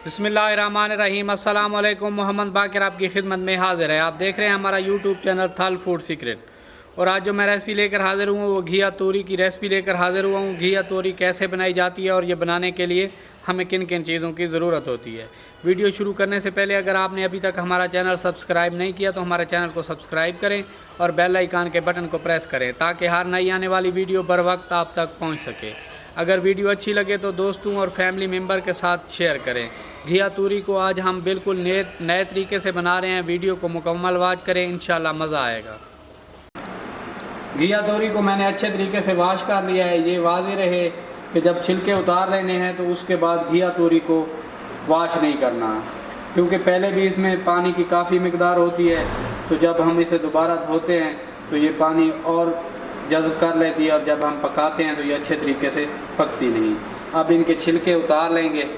बिस्मिल्लाहिर्रहमानिर्रहीम। अस्सलाम वालेकुम। मोहम्मद बाकिर आपकी खिदमत में हाज़िर है। आप देख रहे हैं हमारा यूट्यूब चैनल थल फूड सीक्रेट। और आज जो मैं रेसिपी लेकर हाज़िर हुआ वो घिया तोरी की रेसिपी लेकर हाज़िर हुआ हूँ। घिया तोरी कैसे बनाई जाती है और ये बनाने के लिए हमें किन किन चीज़ों की ज़रूरत होती है। वीडियो शुरू करने से पहले अगर आपने अभी तक हमारा चैनल सब्सक्राइब नहीं किया तो हमारे चैनल को सब्सक्राइब करें और बेल आइकन के बटन को प्रेस करें ताकि हर नई आने वाली वीडियो बर वक्त आप तक पहुँच सके। अगर वीडियो अच्छी लगे तो दोस्तों और फैमिली मेम्बर के साथ शेयर करें। घिया तोरी को आज हम बिल्कुल नए तरीके से बना रहे हैं। वीडियो को मुकम्मल वॉच करें, इंशाल्लाह मज़ा आएगा। घिया तोरी को मैंने अच्छे तरीके से वॉश कर लिया है। ये वाज़ेह रहे कि जब छिलके उतार लेने हैं तो उसके बाद घिया तोरी को वॉश नहीं करना, क्योंकि पहले भी इसमें पानी की काफ़ी मिकदार होती है। तो जब हम इसे दोबारा धोते हैं तो ये पानी और जज़्ब कर लेती है और जब हम पकाते हैं तो ये अच्छे तरीके से पकती नहीं। अब इनके छिलके उतार लेंगे।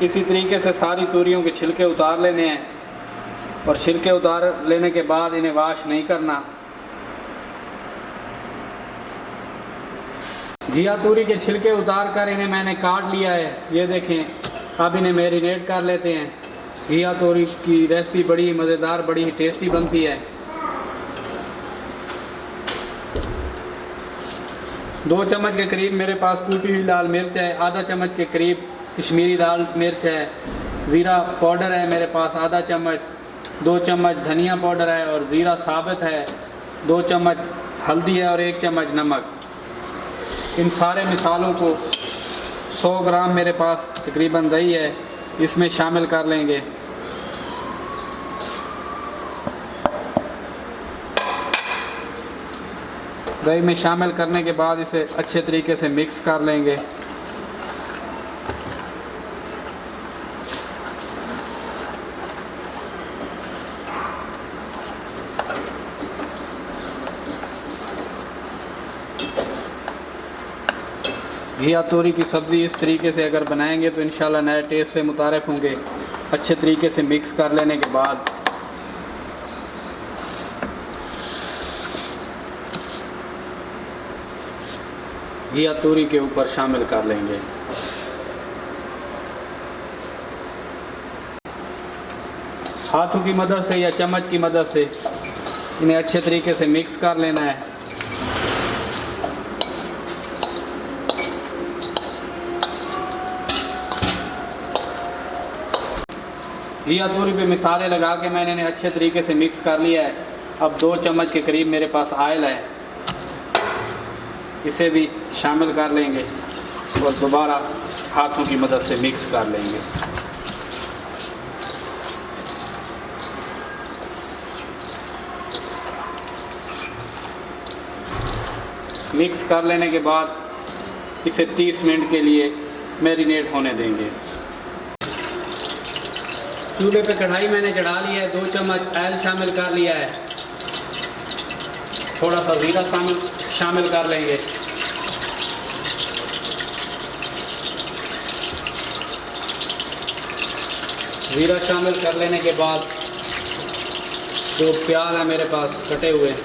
इसी तरीके से सारी तोरियों के छिलके उतार लेने हैं और छिलके उतार लेने के बाद इन्हें वॉश नहीं करना। घिया तोरी के छिलके उतार कर इन्हें मैंने काट लिया है। ये देखें, अब इन्हें मैरिनेट कर लेते हैं। घिया तोरी की रेसिपी बड़ी मज़ेदार, बड़ी ही टेस्टी बनती है। 2 चम्मच के करीब मेरे पास कूटी हुई लाल मिर्च है, आधा चम्मच के करीब कश्मीरी लाल मिर्च है, ज़ीरा पाउडर है मेरे पास आधा चम्मच, 2 चम्मच धनिया पाउडर है और ज़ीरा साबित है, 2 चम्मच हल्दी है और 1 चम्मच नमक। इन सारे मिसालों को 100 ग्राम मेरे पास तकरीबन दही है, इसमें शामिल कर लेंगे। दही में शामिल करने के बाद इसे अच्छे तरीके से मिक्स कर लेंगे। घिया तोरी की सब्ज़ी इस तरीके से अगर बनाएंगे तो इंशाल्लाह नए टेस्ट से मुतारिफ होंगे। अच्छे तरीके से मिक्स कर लेने के बाद घिया तोरी के ऊपर शामिल कर लेंगे। हाथों की मदद से या चम्मच की मदद से इन्हें अच्छे तरीके से मिक्स कर लेना है। घिया तोरी पे मिसाले लगा के मैंने इन्हें अच्छे तरीके से मिक्स कर लिया है। अब 2 चम्मच के करीब मेरे पास ऑयल है, इसे भी शामिल कर लेंगे और दोबारा हाथों की मदद से मिक्स कर लेंगे। मिक्स कर लेने के बाद इसे 30 मिनट के लिए मैरिनेट होने देंगे। चूल्हे पे कढ़ाई मैंने चढ़ा ली है, 2 चम्मच ऑयल शामिल कर लिया है, थोड़ा सा ज़ीरा शामिल कर लेंगे। ज़ीरा शामिल कर लेने के बाद 2 प्याज है मेरे पास कटे हुए,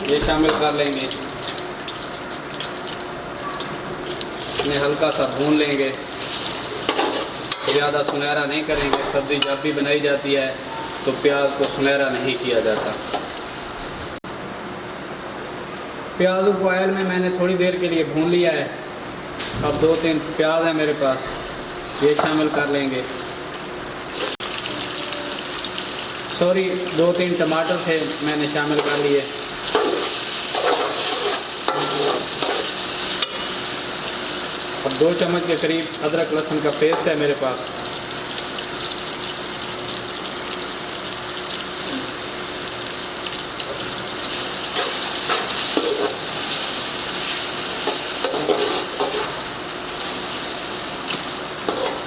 ये शामिल कर लेंगे। इन्हें हल्का सा भून लेंगे, ज़्यादा सुनहरा नहीं करेंगे। सब्ज़ी जब भी बनाई जाती है तो प्याज को सुनहरा नहीं किया जाता। प्याज़ों को ऑयल में मैंने थोड़ी देर के लिए भून लिया है। अब 2-3 प्याज है मेरे पास, ये शामिल कर लेंगे। 2-3 टमाटर थे मैंने शामिल कर लिए। अब 2 चम्मच के करीब अदरक लहसुन का पेस्ट है मेरे पास।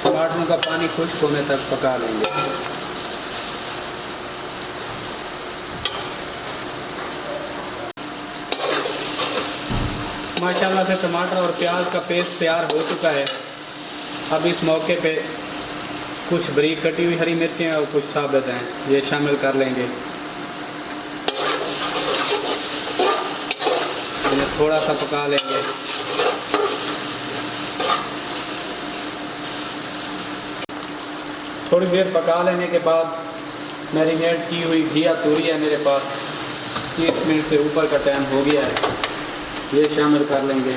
टमाटरों का पानी खुश्क होने तक पका लेंगे। माशाल्लाह से टमाटर और प्याज का पेस्ट तैयार हो चुका है। अब इस मौके पे कुछ बारीक कटी हुई हरी मिर्चें और कुछ साबुत हैं, ये शामिल कर लेंगे। इन्हें थोड़ा सा पका लेंगे। थोड़ी देर पका लेने के बाद मैरिनेट की हुई घिया तोरी है मेरे पास, 30 मिनट से ऊपर का टाइम हो गया है, ये शामिल कर लेंगे।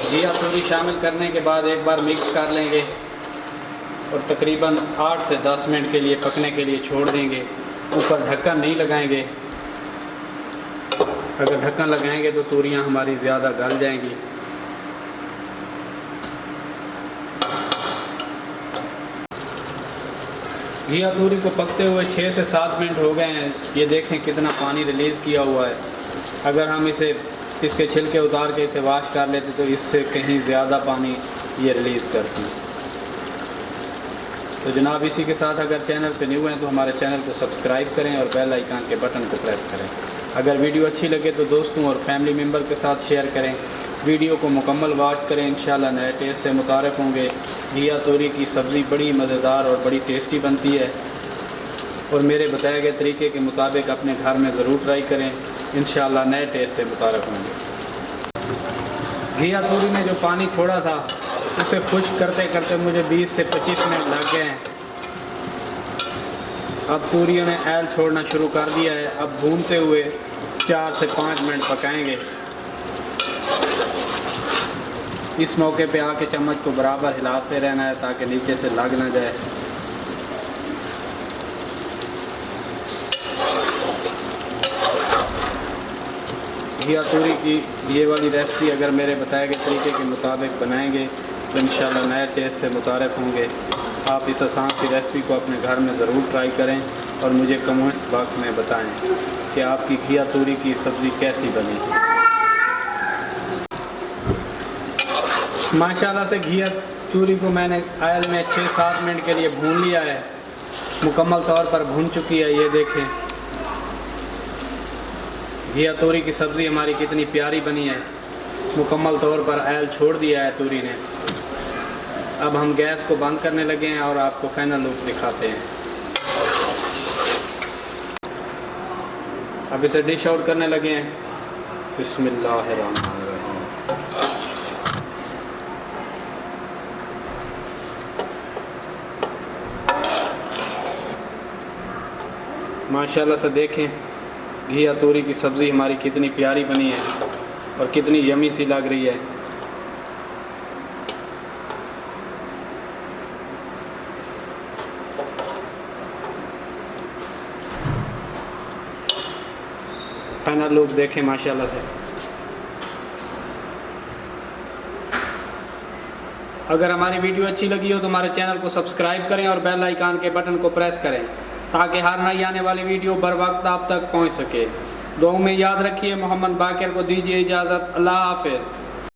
घिया तोरी शामिल करने के बाद एक बार मिक्स कर लेंगे और तकरीबन 8 से 10 मिनट के लिए पकने के लिए छोड़ देंगे। ऊपर ढक्कन नहीं लगाएंगे, अगर ढक्कन लगाएंगे तो तोरियां हमारी ज़्यादा गल जाएंगी। घिया तोरी को पकते हुए 6 से 7 मिनट हो गए हैं। ये देखें कितना पानी रिलीज़ किया हुआ है। अगर हम इसके छिलके उतार के इसे वाश कर लेते तो इससे कहीं ज़्यादा पानी ये रिलीज़ करती। तो जनाब, इसी के साथ अगर चैनल पे न्यू हैं तो हमारे चैनल को सब्सक्राइब करें और बेल आइकन के बटन को प्रेस करें। अगर वीडियो अच्छी लगे तो दोस्तों और फैमिली मेम्बर के साथ शेयर करें। वीडियो को मुकम्मल वॉच करें, इंशाल्लाह नए टेस्ट से मुतारिफ होंगे। घिया तोरी की सब्ज़ी बड़ी मज़ेदार और बड़ी टेस्टी बनती है और मेरे बताए गए तरीके के मुताबिक अपने घर में ज़रूर ट्राई करें, इंशाल्लाह नए टेस्ट से मुतारिफ होंगे। घिया तोरी ने जो पानी छोड़ा था उसे खुश्क करते करते मुझे 20 से 25 मिनट लग गए हैं। अब तोरियों ने ऐल छोड़ना शुरू कर दिया है। अब भूनते हुए 4 से 5 मिनट पकाएंगे। इस मौके पे आके चम्मच को बराबर हिलाते रहना है ताकि नीचे से लग ना जाए। घिया तोरी की ये वाली रेसिपी अगर मेरे बताए गए तरीके के मुताबिक बनाएंगे तो इंशाल्लाह नए टेस्ट से मुतारिफ होंगे। आप इस आसान सी रेसिपी को अपने घर में ज़रूर ट्राई करें और मुझे कमेंट्स बॉक्स में बताएं कि आपकी घिया तोरी की सब्ज़ी कैसी बनी। माशाल्लाह से घिया तोरी को मैंने ऑयल में 6-7 मिनट के लिए भून लिया है, मुकम्मल तौर पर भून चुकी है। ये देखें घिया तोरी की सब्ज़ी हमारी कितनी प्यारी बनी है, मुकम्मल तौर पर ऑयल छोड़ दिया है तोरी ने। अब हम गैस को बंद करने लगे हैं और आपको फाइनल लुक दिखाते हैं। अब इसे डिश आउट करने लगे हैं। बिस्मिल्लाहिर्रहमानिर्रहीम। माशाल्लाह से देखें घिया तोरी की सब्ज़ी हमारी कितनी प्यारी बनी है और कितनी यमी सी लग रही है। फाइनल लुक देखें माशाल्लाह से। अगर हमारी वीडियो अच्छी लगी हो तो हमारे चैनल को सब्सक्राइब करें और बेल आइकन के बटन को प्रेस करें ताकि हर नई आने वाली वीडियो बर वक्त आप तक पहुंच सके। दुआ में याद रखिए। मोहम्मद बाकिर को दीजिए इजाज़त। अल्लाह हाफ़िज़।